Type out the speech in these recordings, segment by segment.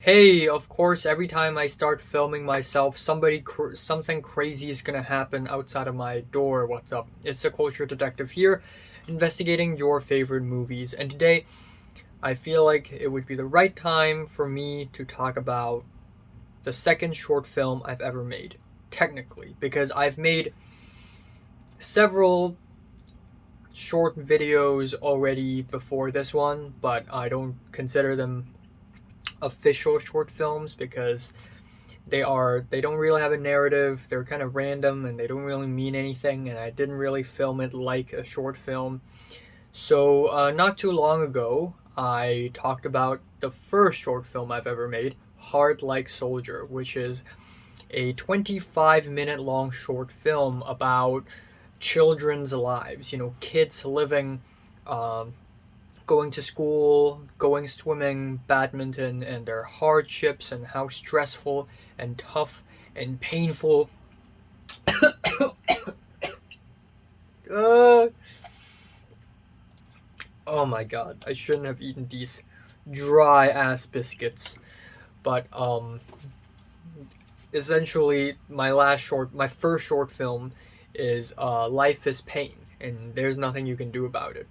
Hey, of course, every time I start filming myself, something crazy is gonna happen outside of my door. What's up? It's the Culture Detective here, investigating your favorite movies. And today, I feel like it would be the right time for me to talk about the second short film I've ever made. Technically, because I've made several short videos already before this one, but I don't consider them official short films because they don't really have a narrative. They're kind of random and they don't really mean anything, and I didn't really film it like a short film. So not too long ago, I talked about the first short film I've ever made, Hard Like Soldier, which is a 25-minute long short film about children's lives. Kids living, um, going to school, going swimming, badminton, and their hardships and how stressful and tough and painful. uh, oh my god, I shouldn't have eaten these dry ass biscuits. But essentially, my first short film is Life is Pain, and there's nothing you can do about it.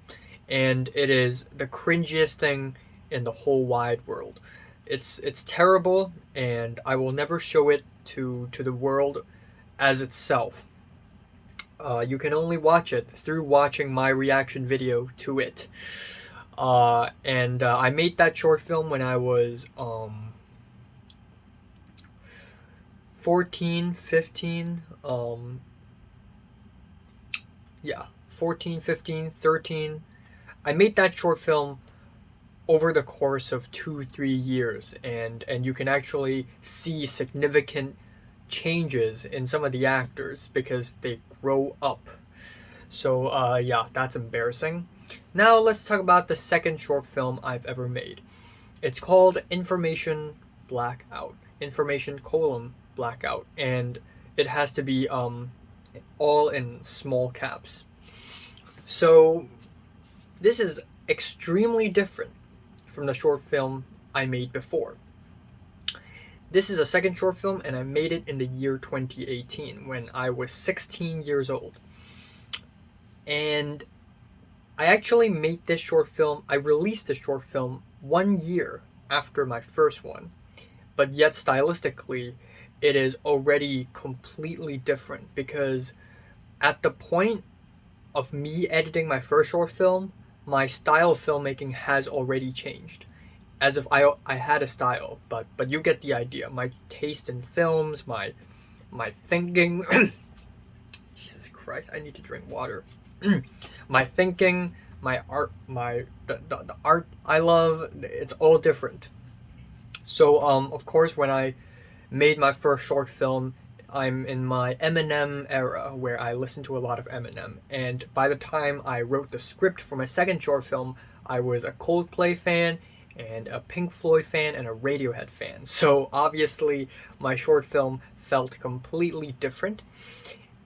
And it is the cringiest thing in the whole wide world. It's terrible, and I will never show it to the world as itself. You can only watch it through watching my reaction video to it. And I made that short film when I was 14, 15. Yeah, 14, 15, 13. I made that short film over the course of 2 3 years, and you can actually see significant changes in some of the actors because they grow up. So yeah, that's embarrassing. Now let's talk about the second short film I've ever made. It's called Information Blackout. Information colon blackout, and it has to be all in small caps. So this is extremely different from the short film I made before. This is a second short film, and I made it in the year 2018 when I was 16 years old. And I actually made this short film, I released this short film 1 year after my first one, but yet stylistically, it is already completely different because at the point of me editing my first short film, my style of filmmaking has already changed. As if I had a style, but you get the idea. My taste in films, my thinking. Jesus Christ, I need to drink water. My thinking, my art, the art I love, it's all different. So of course, when I made my first short film, I'm in my Eminem era where I listened to a lot of Eminem. And by the time I wrote the script for my second short film, I was a Coldplay fan and a Pink Floyd fan and a Radiohead fan. So obviously, my short film felt completely different.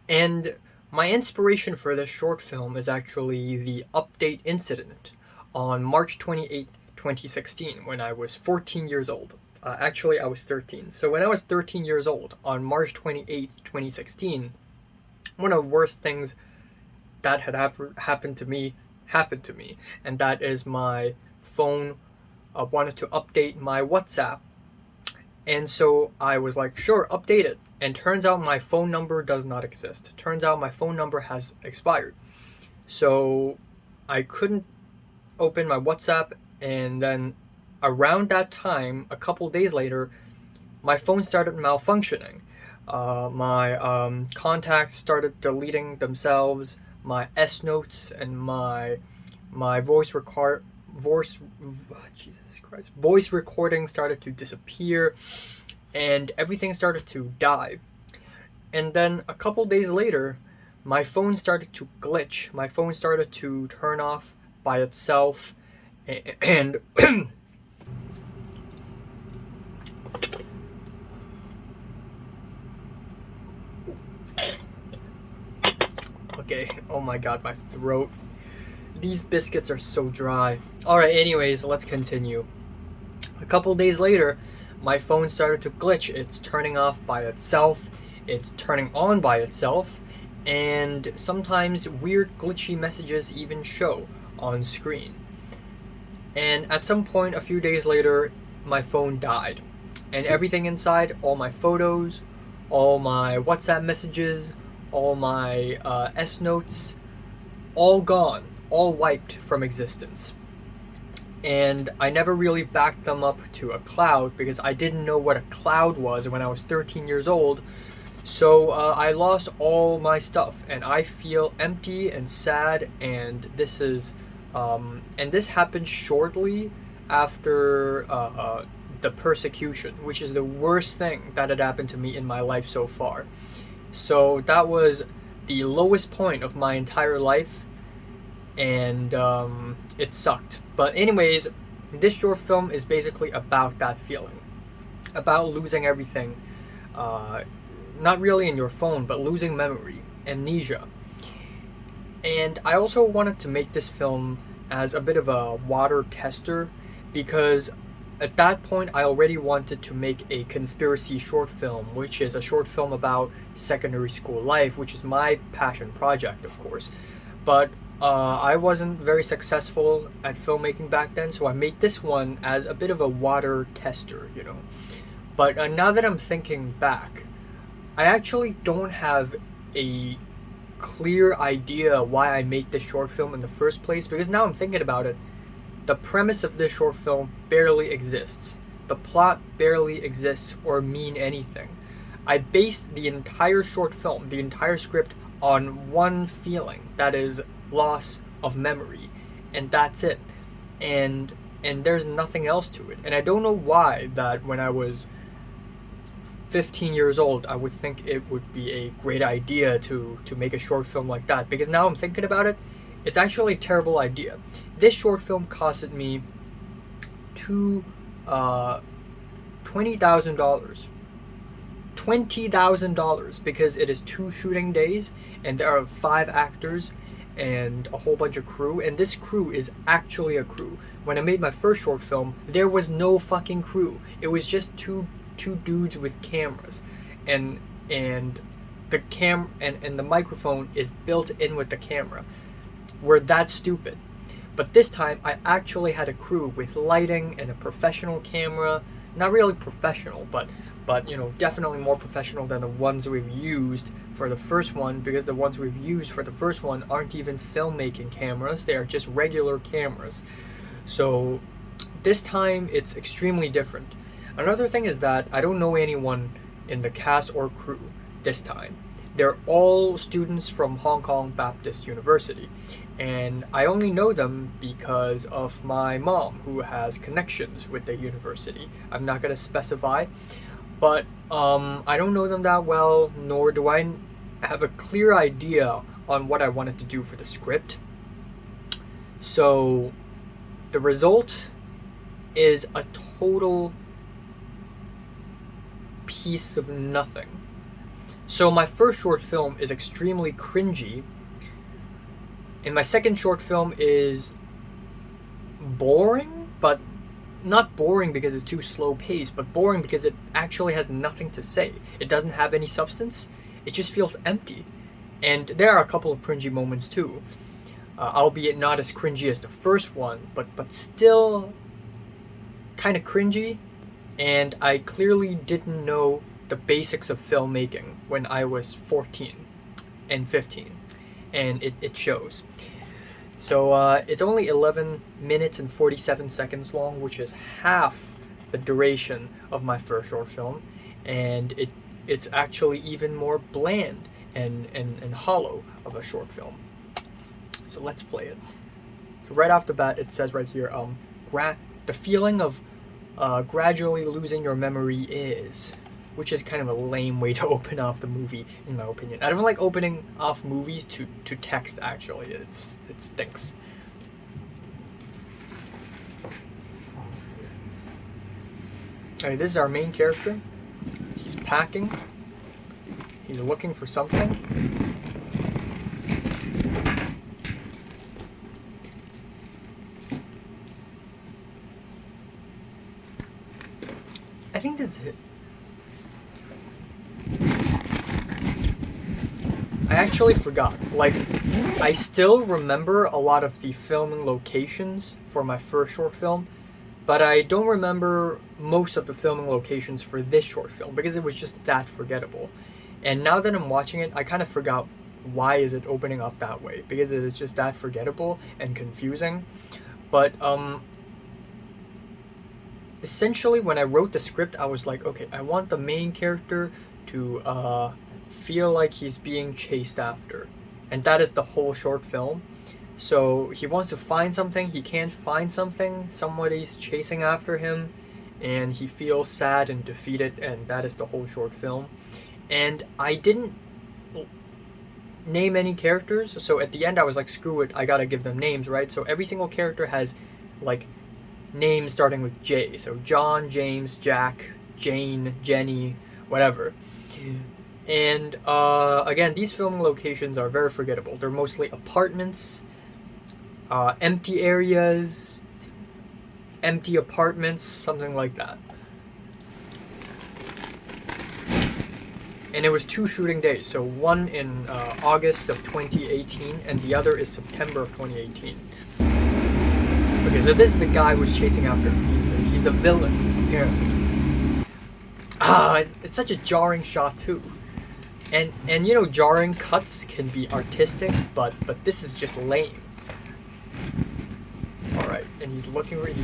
And my inspiration for this short film is actually the update incident on March 28th, 2016, when I was 14 years old. Actually, I was 13. So when I was 13 years old, on March 28th, 2016, one of the worst things that had happened to me happened to me, and that is my phone wanted to update my WhatsApp. And so I was like, sure, update it. And turns out my phone number does not exist. Turns out my phone number has expired. So I couldn't open my WhatsApp, and then around that time, a couple days later, my phone started malfunctioning. My contacts started deleting themselves. My S notes and my voice recording started to disappear, and everything started to die. And then a couple days later, my phone started to glitch. My phone started to turn off by itself, and okay, oh my god, my throat. These biscuits are so dry. Alright, anyways, let's continue. A couple days later, my phone started to glitch. It's turning off by itself, it's turning on by itself, and sometimes weird glitchy messages even show on screen. And at some point a few days later, my phone died. And everything inside, all my photos, all my WhatsApp messages, all my S notes, all gone, all wiped from existence. And I never really backed them up to a cloud because I didn't know what a cloud was when I was 13 years old. So I lost all my stuff, and I feel empty and sad. And this happened shortly after the persecution, which is the worst thing that had happened to me in my life so far. So that was the lowest point of my entire life, and it sucked. But anyways, this short film is basically about that feeling, about losing everything. Not really in your phone, but losing memory, amnesia. And I also wanted to make this film as a bit of a water tester because at that point I already wanted to make a conspiracy short film, which is a short film about secondary school life, which is my passion project, of course. But I wasn't very successful at filmmaking back then, so I made this one as a bit of a water tester, you know. But now that I'm thinking back, I actually don't have a clear idea why I made this short film in the first place, because now I'm thinking about it, the premise of this short film barely exists. The plot barely exists or mean anything. I based the entire short film, the entire script, on one feeling, that is loss of memory, and that's it. And there's nothing else to it. And I don't know why that when I was 15 years old, I would think it would be a great idea to make a short film like that. Because now I'm thinking about it, it's actually a terrible idea. This short film costed me $20,000. $20,000 because it is 2 shooting days and there are 5 actors and a whole bunch of crew, and this crew is actually a crew. When I made my first short film, there was no fucking crew. It was just two dudes with cameras, and the the microphone is built in with the camera. We're that stupid. But this time I actually had a crew with lighting and a professional camera. Not really professional, but you know, definitely more professional than the ones we've used for the first one, because the ones we've used for the first one aren't even filmmaking cameras, they are just regular cameras. So this time it's extremely different. Another thing is that I don't know anyone in the cast or crew this time. They're all students from Hong Kong Baptist University, and I only know them because of my mom, who has connections with the university. I'm not going to specify, but I don't know them that well, nor do I have a clear idea on what I wanted to do for the script. So the result is a total piece of nothing. So my first short film is extremely cringy, and my second short film is boring, but not boring because it's too slow paced, but boring because it actually has nothing to say. It doesn't have any substance. It just feels empty. And there are a couple of cringy moments too, albeit not as cringy as the first one, but still kind of cringy. And I clearly didn't know the basics of filmmaking when I was 14 and 15, and it shows. So it's only 11 minutes and 47 seconds long, which is half the duration of my first short film, and it's actually even more bland and hollow of a short film. So let's play it. So right off the bat, it says right here, the feeling of gradually losing your memory is, which is kind of a lame way to open off the movie, in my opinion. I don't like opening off movies to text, actually. It stinks. Alright, this is our main character. He's packing. He's looking for something. does it... I actually forgot. Like, I still remember a lot of the filming locations for my first short film, but I don't remember most of the filming locations for this short film because it was just that forgettable. And now that I'm watching it, I kind of forgot why is it opening up that way, because it is just that forgettable and confusing. But essentially when I wrote the script, I was like, okay, I want the main character to feel like he's being chased after, and that is the whole short film. So he wants to find something, he can't find something, somebody's chasing after him, and he feels sad and defeated, and that is the whole short film. And I didn't name any characters, so at the end I was like, screw it, I gotta give them names, right? So every single character has like names starting with J. So John, James, Jack, Jane, Jenny, whatever. And again, these filming locations are very forgettable. They're mostly apartments, empty areas, empty apartments, something like that. And it was 2 shooting days, so one in August of 2018 and the other is September of 2018. Okay, so this is the guy who's chasing after him. He's the villain, apparently. It's such a jarring shot too. And you know, jarring cuts can be artistic, but this is just lame. Alright, and he's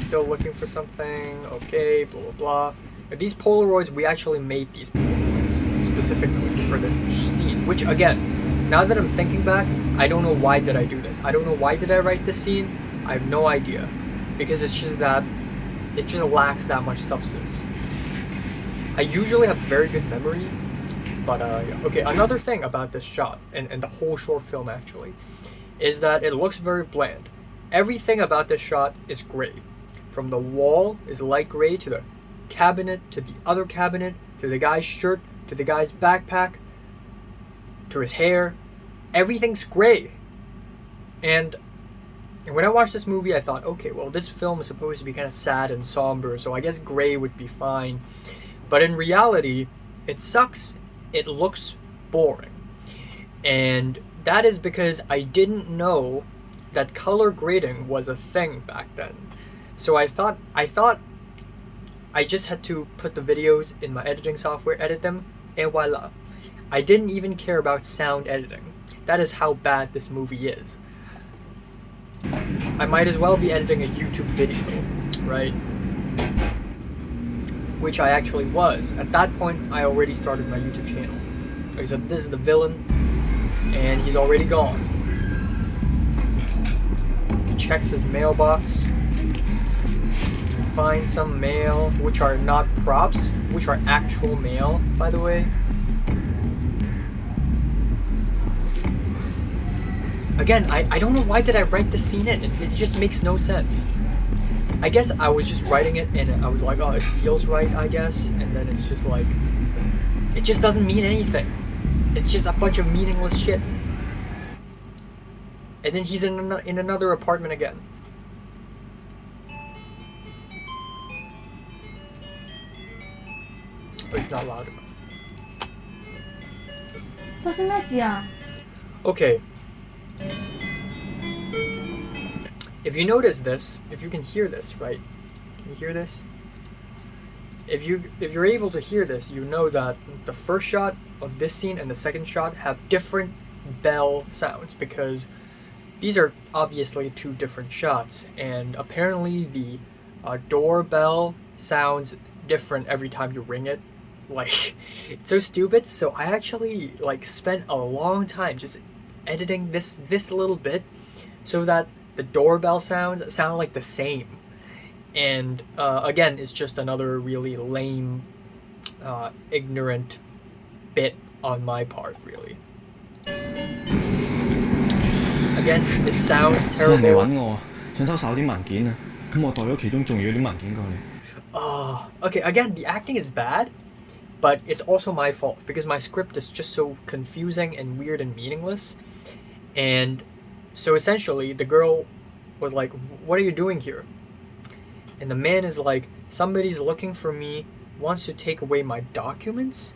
still looking for something, okay, blah blah blah. But these Polaroids, we actually made these Polaroids specifically for the scene, which again, now that I'm thinking back, I don't know why did I do this. I don't know why did I write this scene. I have no idea, because it's just that it just lacks that much substance. I usually have very good memory, but okay, another thing about this shot and the whole short film actually is that it looks very bland. Everything about this shot is gray. From the wall is light gray to the cabinet, to the other cabinet, to the guy's shirt, to the guy's backpack, to his hair. Everything's gray. And when I watched this movie, I thought, okay, well, this film is supposed to be kind of sad and somber, so I guess gray would be fine. But in reality, it sucks. It looks boring. And that is because I didn't know that color grading was a thing back then. So I thought I just had to put the videos in my editing software, edit them, and voila. I didn't even care about sound editing. That is how bad this movie is. I might as well be editing a YouTube video, right? Which I actually was. At that point, I already started my YouTube channel. Like I said, this is the villain, and he's already gone. He checks his mailbox, finds some mail, which are not props, which are actual mail, by the way. Again, I don't know why did I write this scene in. It just makes no sense. I guess I was just writing it and I was like, oh, it feels right, I guess. And then it's just like, it just doesn't mean anything. It's just a bunch of meaningless shit. And then he's in another apartment again. But it's not loud enough. 發生咩事啊？ Okay. If you notice this, if you can hear this, right? Can you hear this? If you're able to hear this, you know that the first shot of this scene and the second shot have different bell sounds, because these are obviously 2 different shots, and apparently the doorbell sounds different every time you ring it. Like, it's so stupid. So I actually like spent a long time just editing this little bit so that the doorbell sounds sound like the same. And again, it's just another really lame, ignorant bit on my part, really. Again, it sounds 有人嚟 terrible. 揾我，想偷手啲文件啊，咁我袋咗其中重要啲文件過嚟。Okay, again, the acting is bad, but it's also my fault because my script is just so confusing and weird and meaningless. And so essentially, the girl was like, what are you doing here? And the man is like, somebody's looking for me wants to take away my documents,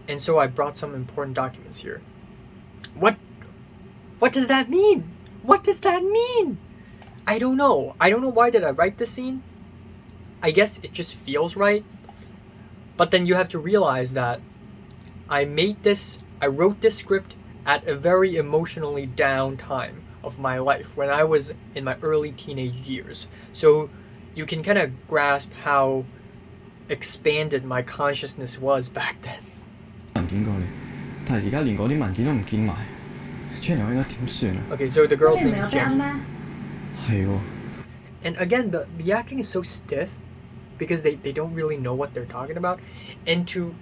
and so I brought some important documents here. What does that mean? What does that mean? I don't know. I don't know why did I write this scene. I guess it just feels right. But then you have to realize that I wrote this script at a very emotionally down time of my life when I was in my early teenage years. So you can kind of grasp how expanded my consciousness was back then. 文件過嚟，但係而家連嗰啲文件都唔見埋，Jenny 我應該點算啊？ Okay, so the girl's 你唔 name 係有 is 俾噏 Jenny. 咩？係喎， And again, the acting is so stiff because they don't really know what they're talking about. And to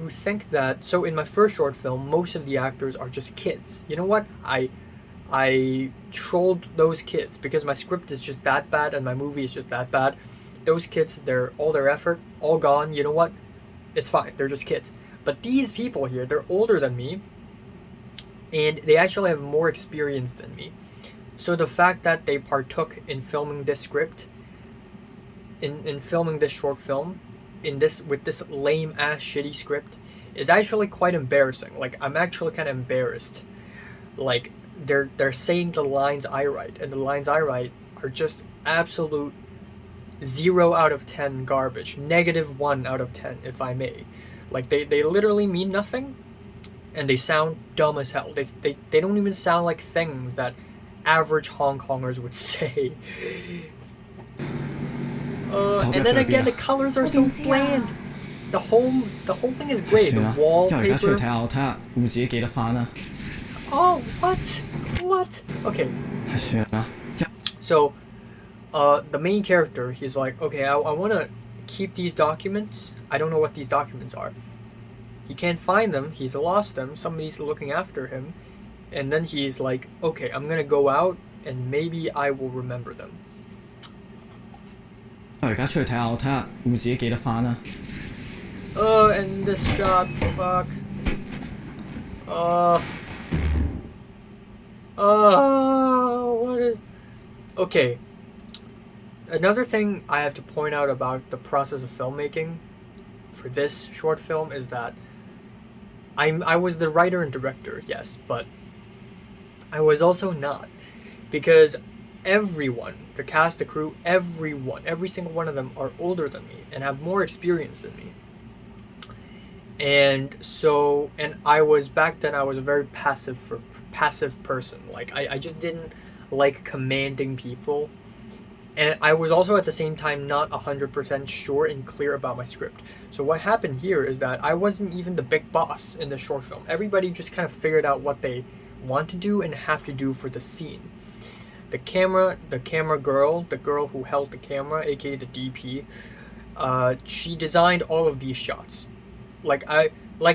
think that, so in my first short film, most of the actors are just kids. You know what? I trolled those kids because my script is just that bad and my movie is just that bad. Those kids, all their effort, all gone. You know what? It's fine. They're just kids. But these people here, they're older than me, and they actually have more experience than me. So the fact that they partook in filming this script, in filming this short film, with this lame ass shitty script, is actually quite embarrassing. Like, I'm actually kind of embarrassed. Like, they're saying the lines I write, and the lines I write are just absolute 0 out of 10 garbage, -1 out of 10, if I may. Like, they literally mean nothing, and they sound dumb as hell. They don't even sound like things that average Hong Kongers would say. And then again, the colors are so bland. The whole thing is great. 算 The 啦，因為而家出去 wallpaper. 睇下，我睇下會自己記得翻啦。 Oh, what? Okay, 係算啦， so the main character, he's like, okay, I want to keep these documents. I don't know what these documents are. He can't find them. He's lost them. Somebody's looking after him. And then he's like, okay, I'm gonna go out and maybe I will remember them. 我而家出去睇下，我睇下會自己記得翻啦。 And this shot, fuck. What is... Okay. Another thing I have to point out about the process of filmmaking for this short film is that I was the writer and director, yes, but I was also not, because everyone, the cast, the crew, every single one of them are older than me and have more experience than me. And so, and I was, back then I was a very passive person. Like, I just didn't like commanding people. And I was also at the same time not 100% sure and clear about my script. So what happened here is that I wasn't even the big boss in the short film. Everybody just kind of figured out what they want to do and have to do for the scene. The camera girl, the girl who held the camera, aka the DP, she designed all of these shots. Like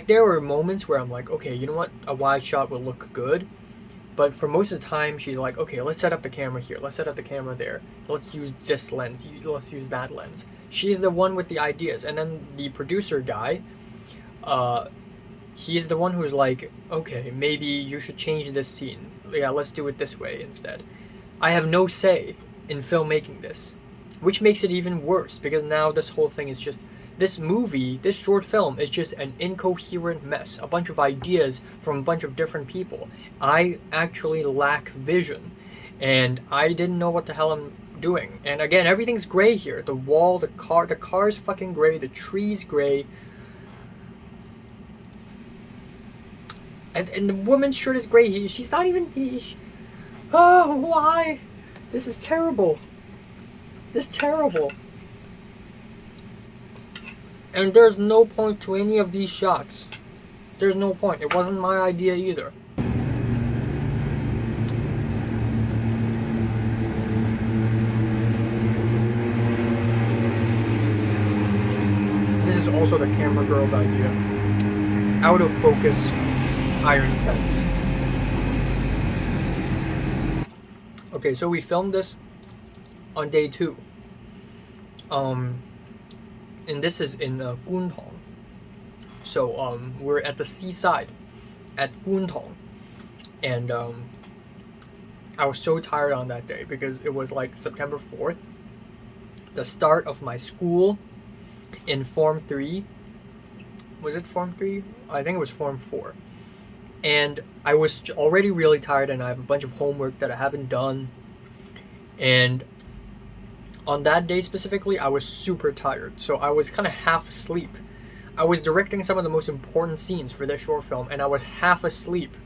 there were moments where I'm like, okay, you know what, a wide shot will look good. But for most of the time, she's like, okay, let's set up the camera here. Let's set up the camera there. Let's use this lens. Let's use that lens. She's the one with the ideas. And then the producer guy, he's the one who's like, okay, maybe you should change this scene. Yeah, let's do it this way instead. I have no say in filmmaking this, which makes it even worse because now this whole thing is just... This movie, this short film, is just an incoherent mess. A bunch of ideas from a bunch of different people. I actually lack vision. And I didn't know what the hell I'm doing. And again, everything's gray here. The wall, the car's fucking gray, the tree's gray. And the woman's shirt is gray. She's not even... Oh, why? This is terrible. This is terrible. And there's no point to any of these shots. There's no point. It wasn't my idea either. This is also the camera girl's idea. Out of focus, iron fence. Okay, so we filmed this on day 2. And this is in Guntong. So we're at the seaside at Guntong, and I was so tired on that day because it was like September 4th, the start of my school, in Form 3. Was it Form 3? I think it was Form 4. And I was already really tired, and I have a bunch of homework that I haven't done. And on that day specifically, I was super tired, so I was kind of half asleep. I was directing some of the most important scenes for this short film, and I was half asleep.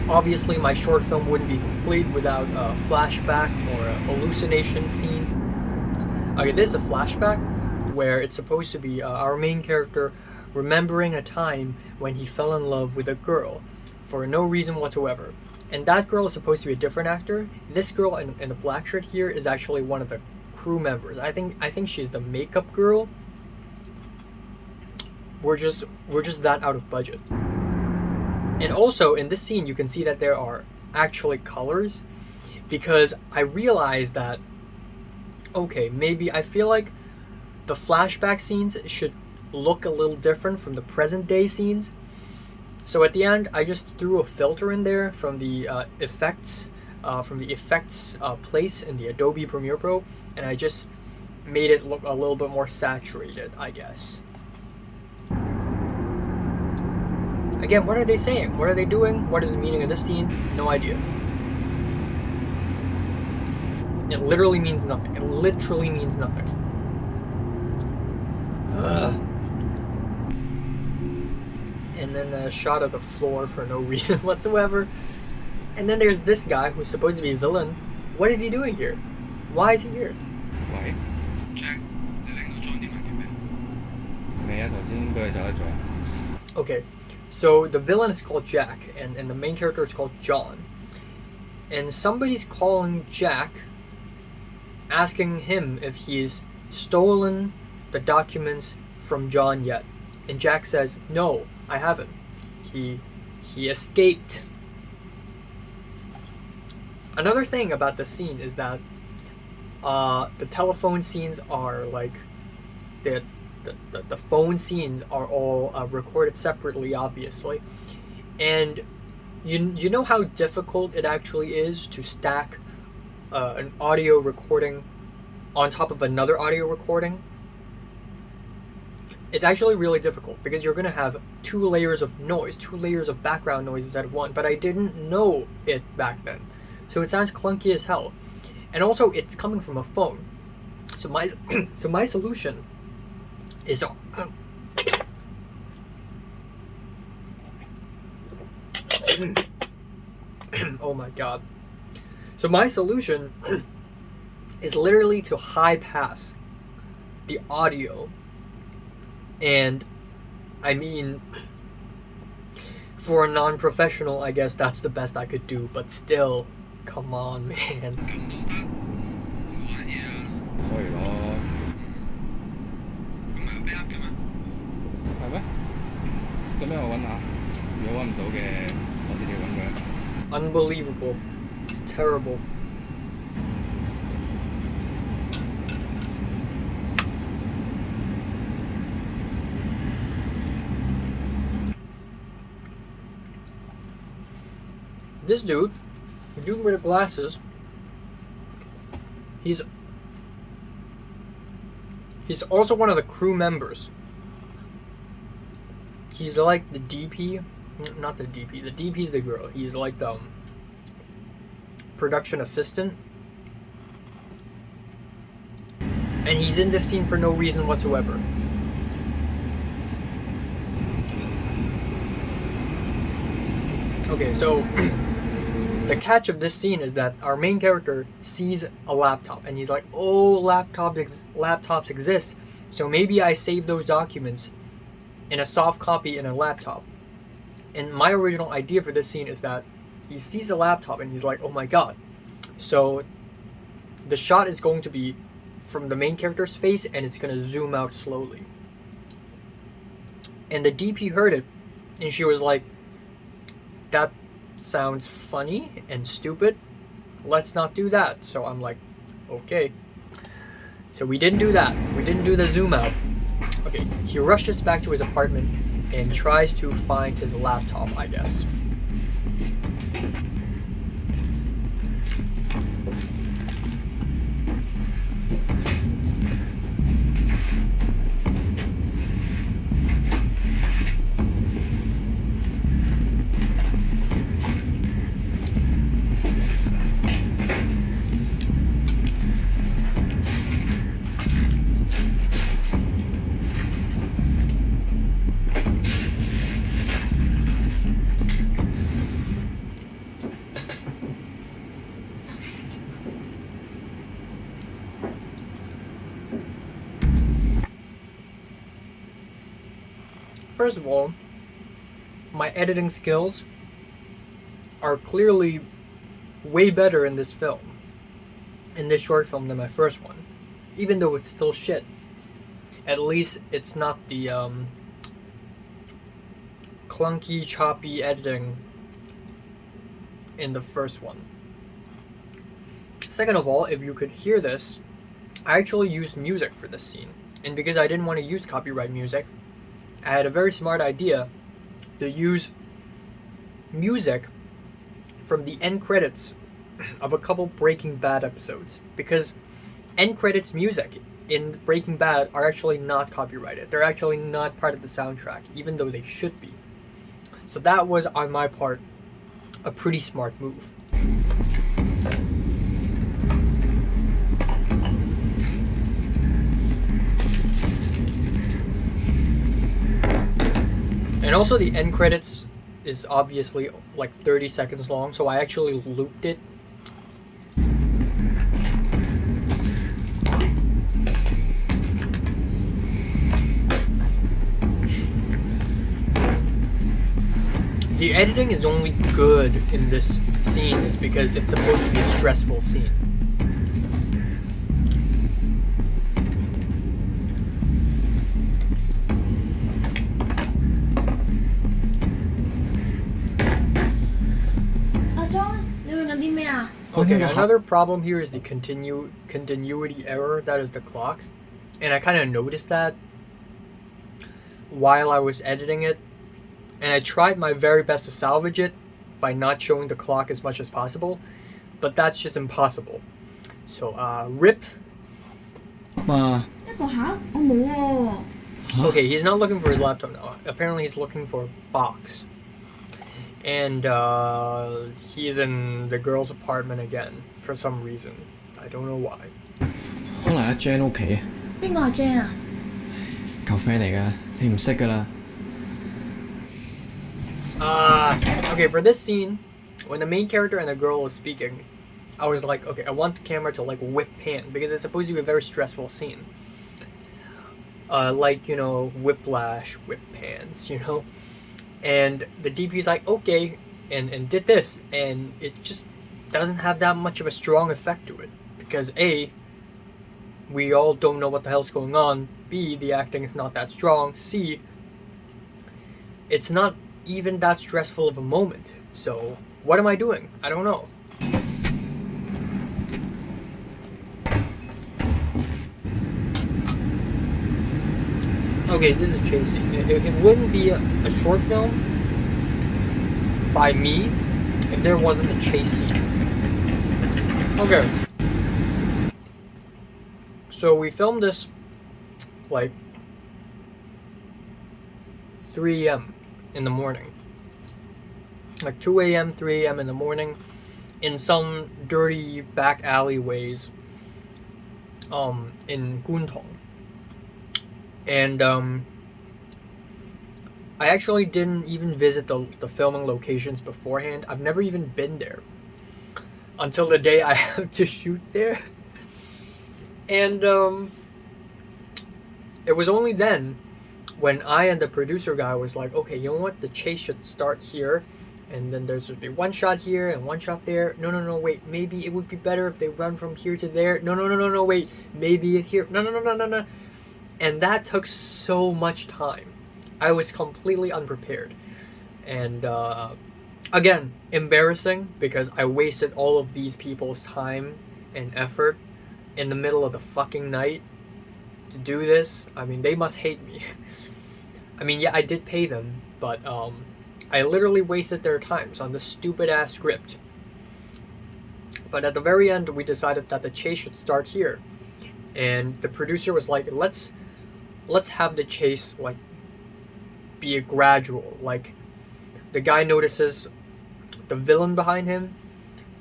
Obviously, my short film wouldn't be complete without a flashback or a hallucination scene. Okay, this is a flashback where it's supposed to be our main character remembering a time when he fell in love with a girl for no reason whatsoever. And that girl is supposed to be a different actor. This girl in the black shirt here is actually one of the crew members. I think she's the makeup girl. We're just that out of budget. And also in this scene you can see that there are actually colors, because I realized that, okay, maybe I feel like the flashback scenes should look a little different from the present day scenes. So at the end I just threw a filter in there from the effects place in the Adobe Premiere Pro, and I just made it look a little bit more saturated, I guess. Again, what are they saying? What are they doing? What is the meaning of this scene? No idea. It literally means nothing. It literally means nothing. And then a shot of the floor for no reason whatsoever. And then there's this guy who's supposed to be a villain. What is he doing here? Why is he here? 喂 Jack，你令到 John 啲文叫咩？未啊，頭先俾佢走一咗。 Okay, so the villain is called Jack, and the main character is called John. And somebody's calling Jack, asking him if he's stolen the documents from John yet. And Jack says, no, I haven't. He escaped. Another thing about the scene is that the telephone scenes are like the phone scenes are all recorded separately, obviously, and you know how difficult it actually is to stack an audio recording on top of another audio recording. It's actually really difficult because you're going to have two layers of noise, two layers of background noise instead of one, but I didn't know it back then, so it sounds clunky as hell. And also it's coming from a phone, so my solution is oh my god. So my solution is literally to high pass the audio. And I mean, for a non-professional, I guess that's the best I could do, but still, come on, man. 咁都得，唔好玩嘢啊！所以咯，佢唔係有 backup 嘅咩？係咩？咁樣我揾下，如果揾唔到嘅，我直接揾佢。 Unbelievable. It's terrible. This dude, the dude with the glasses, he's also one of the crew members. He's like the DP, not the DP. The DP's the girl. He's like the production assistant, and he's in this scene for no reason whatsoever. Okay, so the catch of this scene is that our main character sees a laptop and he's like, oh, laptops exist, so maybe I saved those documents in a soft copy in a laptop. And my original idea for this scene is that he sees a laptop and he's like, oh my god. So the shot is going to be from the main character's face and it's going to zoom out slowly. And the DP heard it and she was like, that sounds funny and stupid. Let's not do that. So I'm like, okay. So we didn't do that. We didn't do the zoom out. Okay, he rushes back to his apartment and tries to find his laptop, I guess. First of all, my editing skills are clearly way better in this film, in this short film, than my first one. Even though it's still shit. At least it's not the clunky, choppy editing in the first one. Second of all, if you could hear this, I actually used music for this scene. And because I didn't want to use copyright music, I had a very smart idea to use music from the end credits of a couple Breaking Bad episodes. Because end credits music in Breaking Bad are actually not copyrighted. They're actually not part of the soundtrack, even though they should be. So that was, on my part, a pretty smart move. And also the end credits is obviously like 30 seconds long, so I actually looped it. The editing is only good in this scene is because it's supposed to be a stressful scene. Okay, another problem here is the continuity error, that is the clock. And I kind of noticed that while I was editing it. And I tried my very best to salvage it by not showing the clock as much as possible. But that's just impossible. So, rip. Okay, he's not looking for his laptop now. Apparently he's looking for a box. And he's in the girl's apartment again for some reason. I don't know why. 可能喺 Jane 屋企，邊個係 Jane 啊？舊 friend 嚟㗎，你唔識㗎啦。Okay, for this scene, when the main character and the girl was speaking, I was like, okay, I want the camera to like whip pan because it's supposed to be a very stressful scene. Like, you know, whiplash, whip pans, you know? And the DP's like, okay, and did this, and it just doesn't have that much of a strong effect to it. Because A, we all don't know what the hell's going on. B, the acting is not that strong. C, it's not even that stressful of a moment. So, what am I doing? I don't know. Okay, this is a chase scene. It wouldn't be a short film by me if there wasn't a chase scene. Okay. So we filmed this like 3 a.m. in the morning. Like 2 a.m., 3 a.m. in the morning in some dirty back alleyways in Guntong. And I actually didn't even visit the filming locations beforehand. I've never even been there until the day I have to shoot there. And it was only then when I and the producer guy was like, okay, you know what? The chase should start here. And then there's be one shot here and one shot there. No, wait. Maybe it would be better if they run from here to there. No, wait. Maybe here. No. And that took so much time. I was completely unprepared. And again, embarrassing because I wasted all of these people's time and effort in the middle of the fucking night to do this. I mean, they must hate me. I mean, yeah, I did pay them, but I literally wasted their times on this stupid ass script. But at the very end, we decided that the chase should start here. And the producer was like, let's have the chase like be a gradual. Like the guy notices the villain behind him,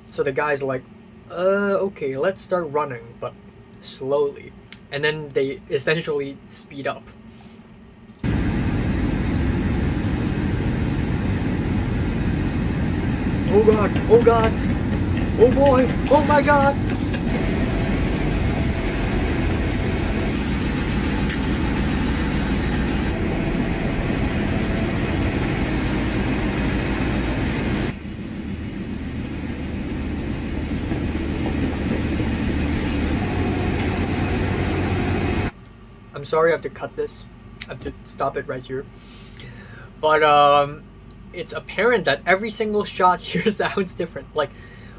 so the guy's like, okay, let's start running, but slowly. And then they essentially speed up. Oh god, oh boy, oh my god. I'm sorry I have to cut this. I have to stop it right here. But it's apparent that every single shot here sounds different. Like,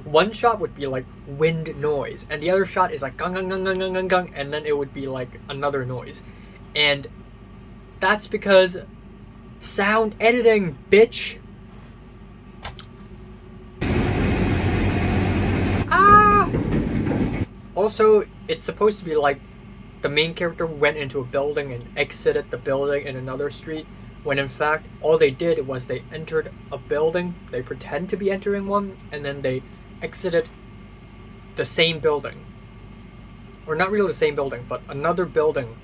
one shot would be like wind noise, and the other shot is like gung gung gung gung gung gung gung, and then it would be like another noise. And that's because sound editing, bitch. Ah! Also, it's supposed to be like the main character went into a building and exited the building in another street, when in fact all they did was they entered a building, they pretend to be entering one, and then they exited the same building. Or not really the same building, but another building,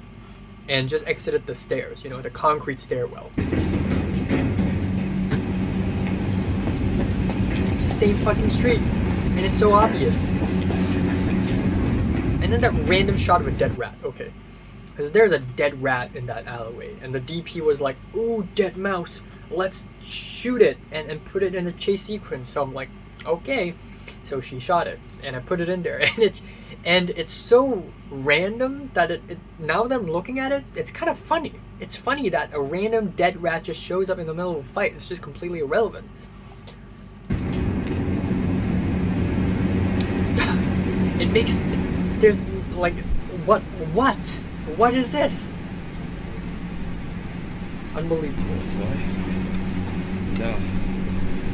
and just exited the stairs, you know, the concrete stairwell. It's the same fucking street, and it's so obvious. And then that random shot of a dead rat, okay. Because there's a dead rat in that alleyway, and the DP was like, ooh, dead mouse, let's shoot it and put it in a chase sequence. So I'm like, okay. So she shot it, and I put it in there, and it's so random that it now that I'm looking at it, it's kind of funny. It's funny that a random dead rat just shows up in the middle of a fight. It's just completely irrelevant. It makes, there's like, what is this? Unbelievable. 喂，得啊，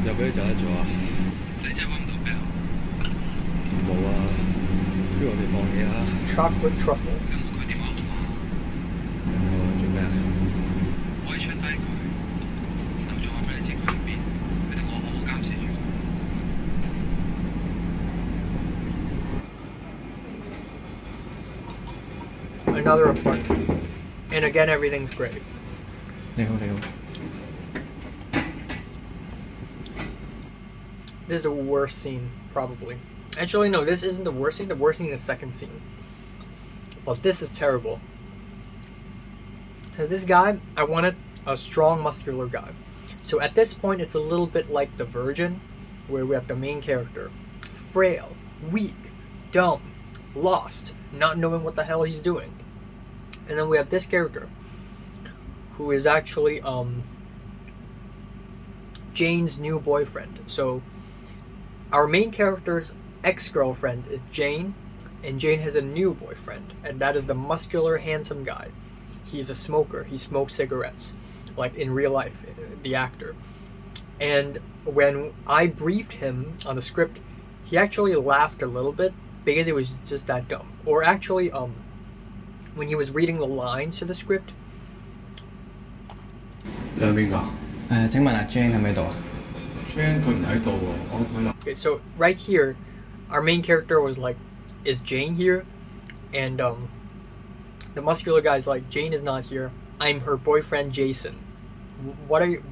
又俾你走得咗啊？你真係揾唔到病？冇啊，不如我哋放棄啦。Chocolate truffle. 有冇佢電話號碼？做咩啊？可以 check 低佢，然後再話俾你知佢喺邊，你同我好好監視住佢。Another apartment. And again, everything's great. 你好，你好。This is the worst scene, probably. Actually, no, this isn't the worst scene. The worst scene is the second scene. But this is terrible. This guy, I wanted a strong, muscular guy. So at this point, it's a little bit like The Virgin, where we have the main character. Frail, weak, dumb, lost, not knowing what the hell he's doing. And then we have this character, who is actually Jane's new boyfriend. So our main character's ex-girlfriend is Jane, and Jane has a new boyfriend, and that is the muscular, handsome guy. He's a smoker. He smokes cigarettes, like in real life, the actor. And when I briefed him on the script, he actually laughed a little bit because it was just that dumb. Or actually, when he was reading the lines to the script. 你係邊個？請問阿 Jane 喺咪度啊 ？Jane 佢唔喺度喎，我佢 Okay, so right here, our main character was like, "Is Jane here?" And the muscular guy's like, "Jane is not here. I'm her boyfriend, Jason. What are you?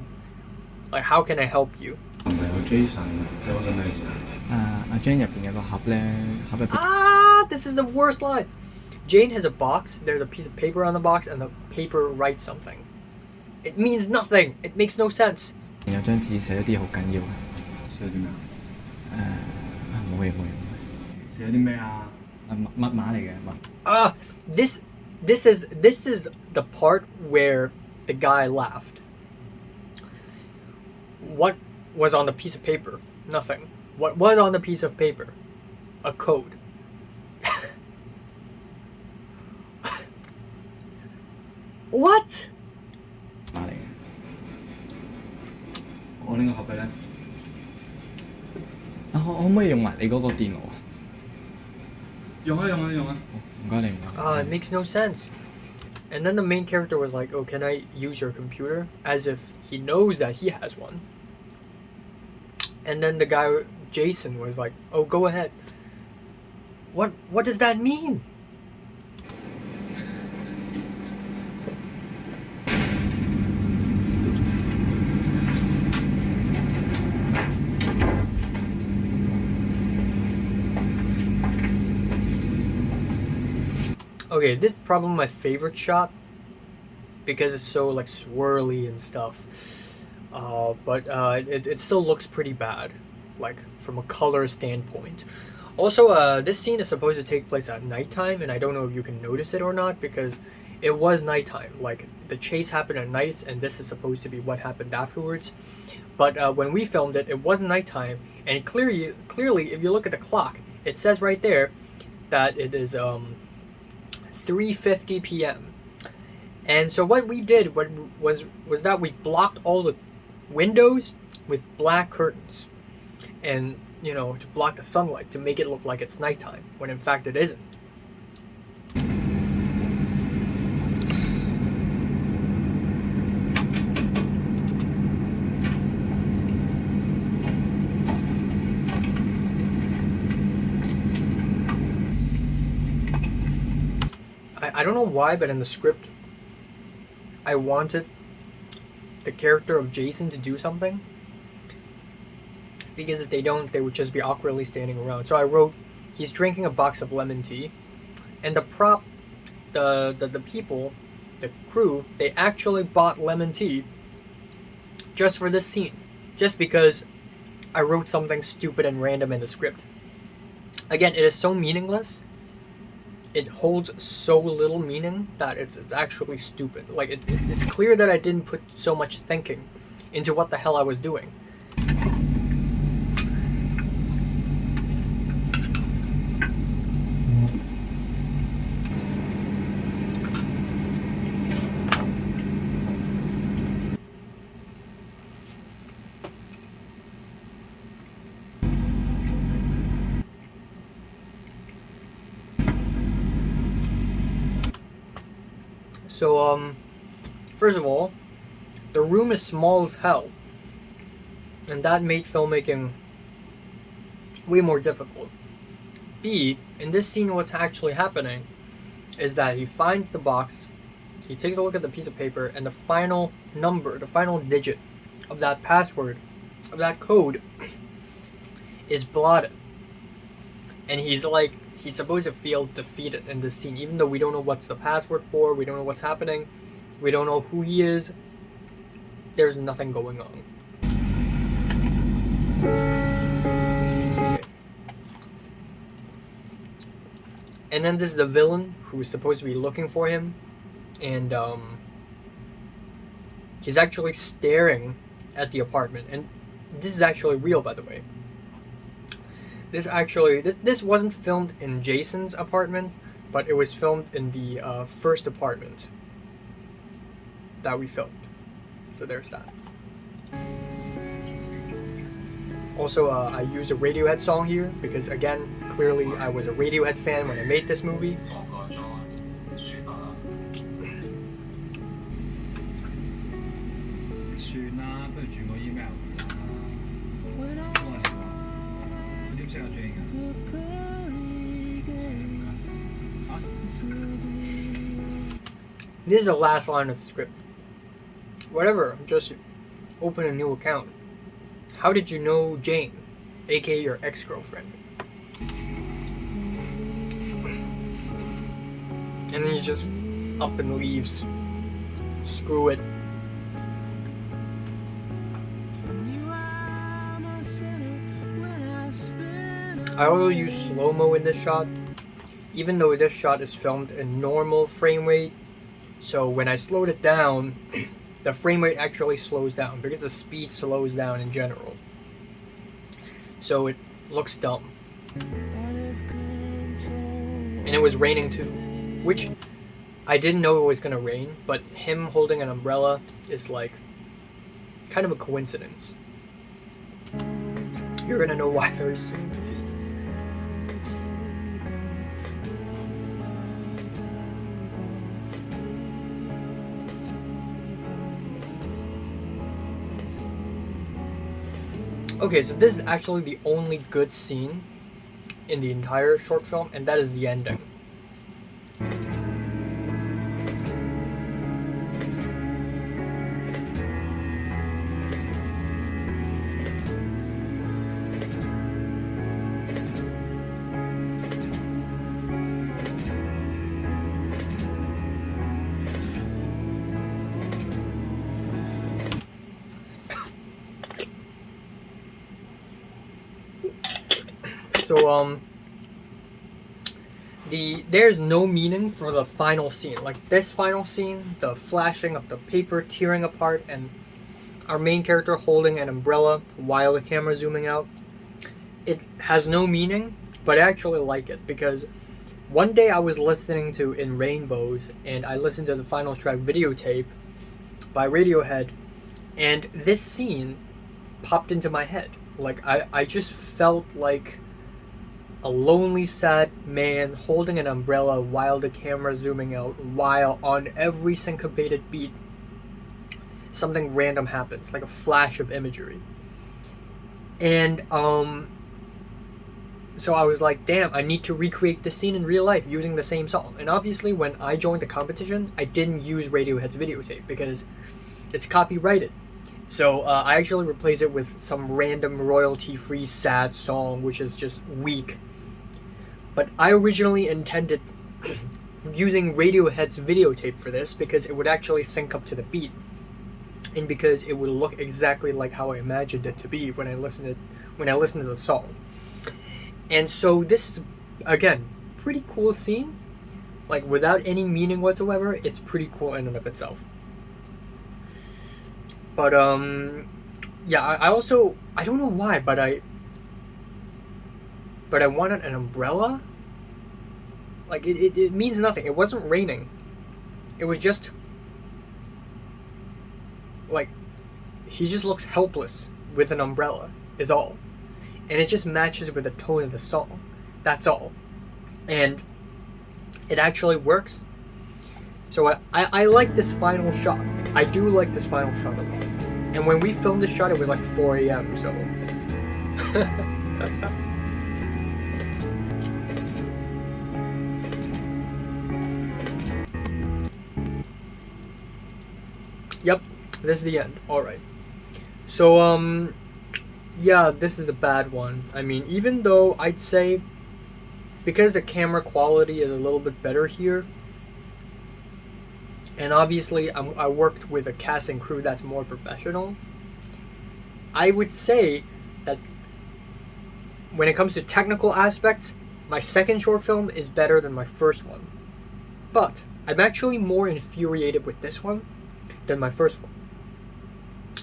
Like, how can I help you?" 唔係我 Jason，你揾緊咩事啊？阿 Jane 入邊有個盒咧，盒入邊。Ah, this is the worst line. Jane has a box. There's a piece of paper on the box, and the paper writes something. It means nothing. It makes no sense. 有張紙寫咗啲好緊要嘅。寫咗啲咩啊？冇嘢冇嘢冇嘢。寫咗啲咩啊？密碼嚟嘅。This is the part where the guy laughed. What was on the piece of paper? Nothing. What was on the piece of paper? A code. What? 碼嚟嘅。我拎個盒俾你。可唔可以用埋你嗰個電腦啊？用啊！唔該你唔該。It makes no sense. And then the main character was like, "Oh, can I use your computer?" As if he knows that he has one. And then the guy, Jason, was like, "Oh, go ahead." What does that mean? Okay, this is probably my favorite shot because it's so like swirly and stuff. But it still looks pretty bad, like from a color standpoint. Also, this scene is supposed to take place at nighttime, and I don't know if you can notice it or not because it was nighttime. Like the chase happened at night, and this is supposed to be what happened afterwards. But when we filmed it, it wasn't nighttime, and clearly, if you look at the clock, it says right there that it is 3:50 p.m. And so what we did was that we blocked all the windows with black curtains, and to block the sunlight to make it look like it's nighttime when in fact it isn't. I don't know why, but in the script, I wanted the character of Jason to do something. Because if they don't, they would just be awkwardly standing around. So I wrote, he's drinking a box of lemon tea. And the prop, the people, the crew, they actually bought lemon tea just for this scene. Just because I wrote something stupid and random in the script. Again, it is so meaningless. It holds so little meaning that it's actually stupid. Like, it's clear that I didn't put so much thinking into what the hell I was doing. So, first of all, the room is small as hell. And that made filmmaking way more difficult. B, in this scene what's actually happening is that he finds the box, he takes a look at the piece of paper, and the final number, the final digit of that password, of that code, is blotted. And he's supposed to feel defeated in this scene, even though we don't know what's the password for, we don't know what's happening, we don't know who he is, there's nothing going on. Okay. And then there's the villain who is supposed to be looking for him, and he's actually staring at the apartment, and this is actually real, by the way. This wasn't filmed in Jason's apartment, but it was filmed in the first apartment that we filmed. So there's that. Also, I use a Radiohead song here because, again, clearly I was a Radiohead fan when I made this movie. This is the last line of the script. Whatever, just open a new account. How did you know Jane, aka your ex-girlfriend? And then he just up and leaves. Screw it. I also use slow-mo in this shot, even though this shot is filmed in normal frame rate. So when I slowed it down, the frame rate actually slows down because the speed slows down in general. So it looks dumb. And it was raining too, which I didn't know it was gonna rain, but him holding an umbrella is like kind of a coincidence. You're gonna know why very soon. Jesus. Okay, so this is actually the only good scene in the entire short film, and that is the ending. So, there's no meaning for the final scene. Like this final scene, the flashing of the paper tearing apart and our main character holding an umbrella while the camera's zooming out. It has no meaning, but I actually like it because one day I was listening to In Rainbows and I listened to the final track Videotape by Radiohead, and this scene popped into my head. Like I just felt like a lonely, sad man holding an umbrella while the camera's zooming out, while on every syncopated beat something random happens, like a flash of imagery. And so I was like, damn, I need to recreate this scene in real life using the same song. And obviously when I joined the competition, I didn't use Radiohead's Videotape because it's copyrighted. So I actually replaced it with some random royalty-free sad song, which is just weak. But I originally intended using Radiohead's Videotape for this because it would actually sync up to the beat, and because it would look exactly like how I imagined it to be when I listened to the song. And so this is, again, pretty cool scene. Like without any meaning whatsoever, it's pretty cool in and of itself. But yeah, I also, I don't know why, but I wanted an umbrella. Like it means nothing. It wasn't raining. It was just like he just looks helpless with an umbrella is all. And it just matches with the tone of the song. That's all. And it actually works. So I like this final shot. I do like this final shot a lot. And when we filmed this shot, it was like 4 a.m. So yep, this is the end. Alright. So yeah, this is a bad one. I mean, even though I'd say because the camera quality is a little bit better here, and obviously I worked with a cast and crew that's more professional, I would say that when it comes to technical aspects, my second short film is better than my first one. But I'm actually more infuriated with this one than my first one.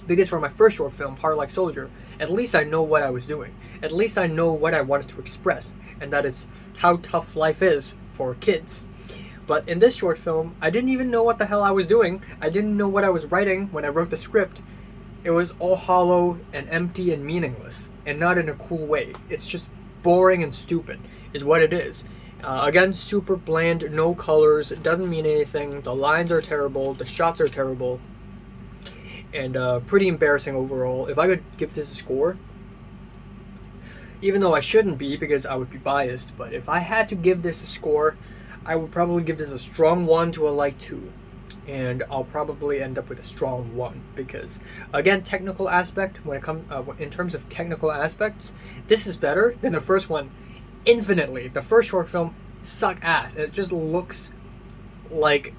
Because for my first short film, Heart Like Soldier, at least I know what I was doing. At least I know what I wanted to express, and that is how tough life is for kids. But in this short film, I didn't even know what the hell I was doing. I didn't know what I was writing when I wrote the script. It was all hollow and empty and meaningless, and not in a cool way. It's just boring and stupid, is what it is. Again, super bland, no colors, it doesn't mean anything. The lines are terrible, the shots are terrible, and pretty embarrassing overall. If I could give this a score, even though I shouldn't be because I would be biased, but if I had to give this a score, I would probably give this a strong 1 to a light 2. And I'll probably end up with a strong 1 because, again, technical aspect, when it comes in terms of technical aspects, this is better than the first one infinitely. The first short film sucked ass. It just looks like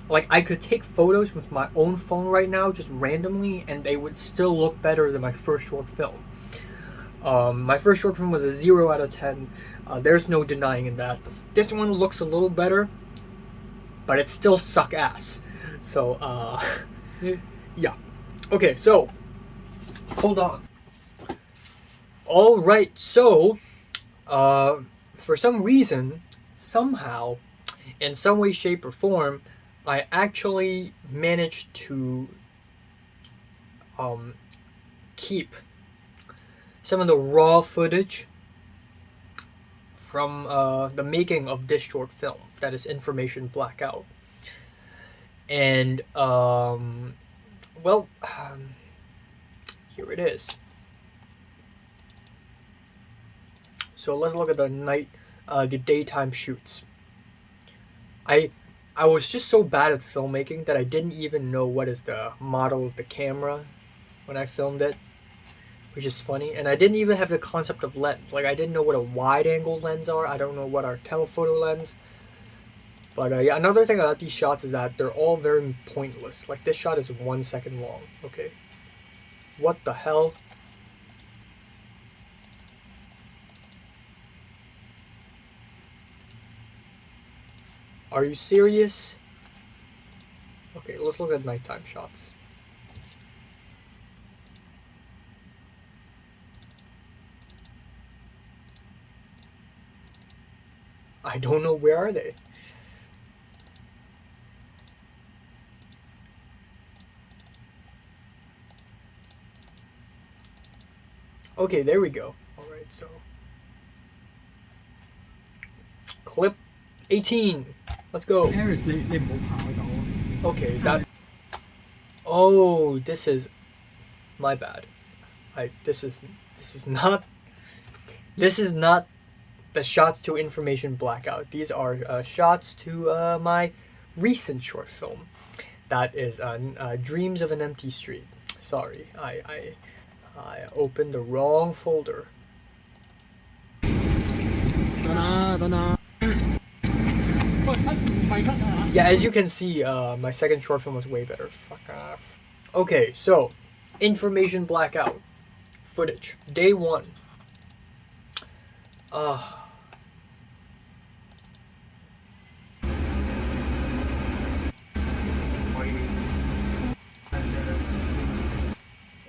I could take photos with my own phone right now just randomly and they would still look better than my first short film. My first short film was a 0 out of 10. There's no denying in that. This one looks a little better, but it still suck ass. So yeah. Okay, so hold on. Alright, so for some reason, somehow, in some way, shape, or form, I actually managed to keep some of the raw footage from the making of this short film, that is Information Blackout. And here it is. So let's look at the daytime shoots. I was just so bad at filmmaking that I didn't even know what is the model of the camera when I filmed it, which is funny. And I didn't even have the concept of lens. Like, I didn't know what a wide-angle lens are. I don't know what are telephoto lens. But yeah, another thing about these shots is that they're all very pointless. Like, this shot is 1 second long. Okay. What the hell? Are you serious? Okay, let's look at nighttime shots. I don't know, where are they? Okay, there we go. Alright, so clip 18. Let's go. Harris，你唔好跑走啊！ Okay, that. Oh, this is my bad. This is not the shots to information blackout. These are shots to my recent short film. That is Dreams of an Empty Street. Sorry, I opened the wrong folder. 等啦，等啦。喂，cut 唔係 cut 啊！ Yeah, as you can see, my second short film was way better. Fuck off. Okay, so information blackout footage. Day 1.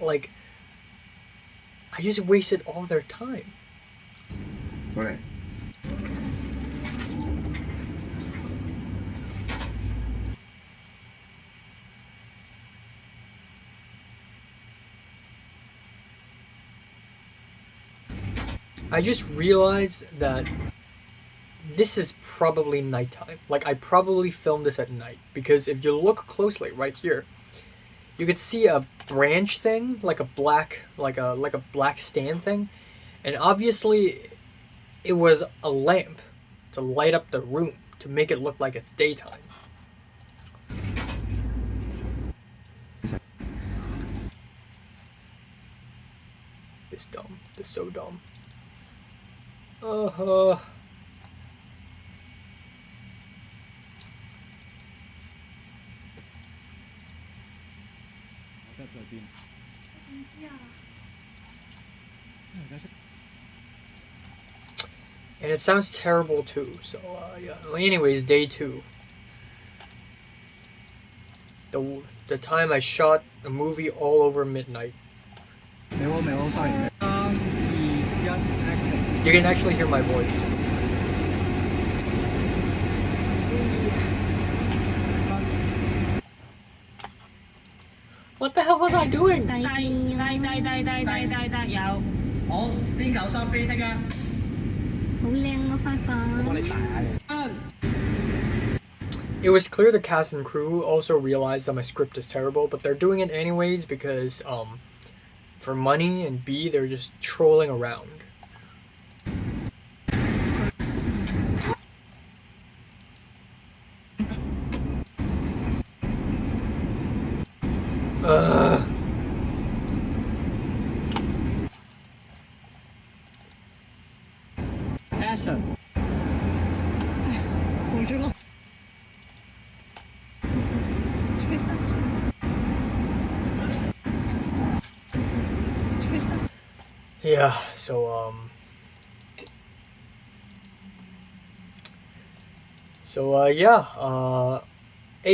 Like, I just wasted all their time. 過嚟。 I just realized that this is probably nighttime. Like, I probably filmed this at night because if you look closely right here, you could see a branch thing, like a black stand thing, and obviously it was a lamp to light up the room to make it look like it's daytime. It's dumb. It's so dumb. Uh-huh. 在邊？唔知啊。 And it sounds terrible too. So yeah. Anyways, day 2. The time I shot a movie all over midnight. 未好未好，sorry。3、2、1 action。 You can actually hear my voice. What the hell was I doing? 低有。好，先9三飛剔啊！ 好靚咯，塊板。幫你大下嘅。 It was clear the cast and crew also realized that my script is terrible, but they're doing it anyways because for money, and B, they're just trolling around. Action。 冇咗咯。Yeah,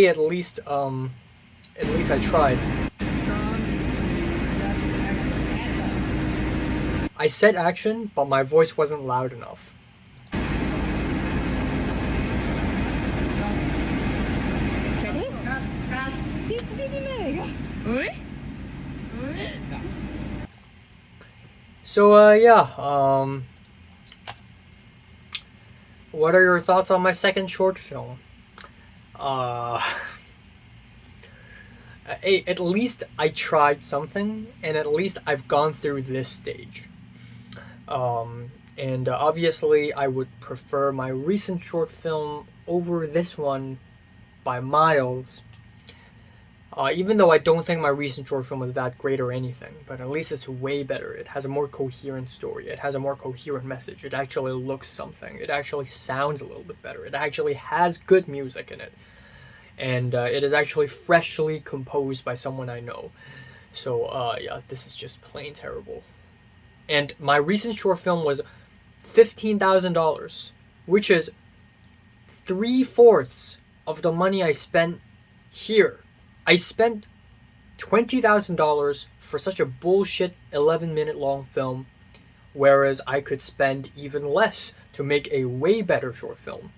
at least I tried. I said action, but my voice wasn't loud enough. So what are your thoughts on my second short film? At least I tried something, and at least I've gone through this stage. And obviously I would prefer my recent short film over this one by miles. Even though I don't think my recent short film was that great or anything, but at least it's way better. It has a more coherent story. It has a more coherent message. It actually looks something. It actually sounds a little bit better. It actually has good music in it. And it is actually freshly composed by someone I know. So yeah, this is just plain terrible. And my recent short film was $15,000, which is 3/4 of the money I spent here. I spent $20,000 for such a bullshit 11-minute long film, whereas I could spend even less to make a way better short film.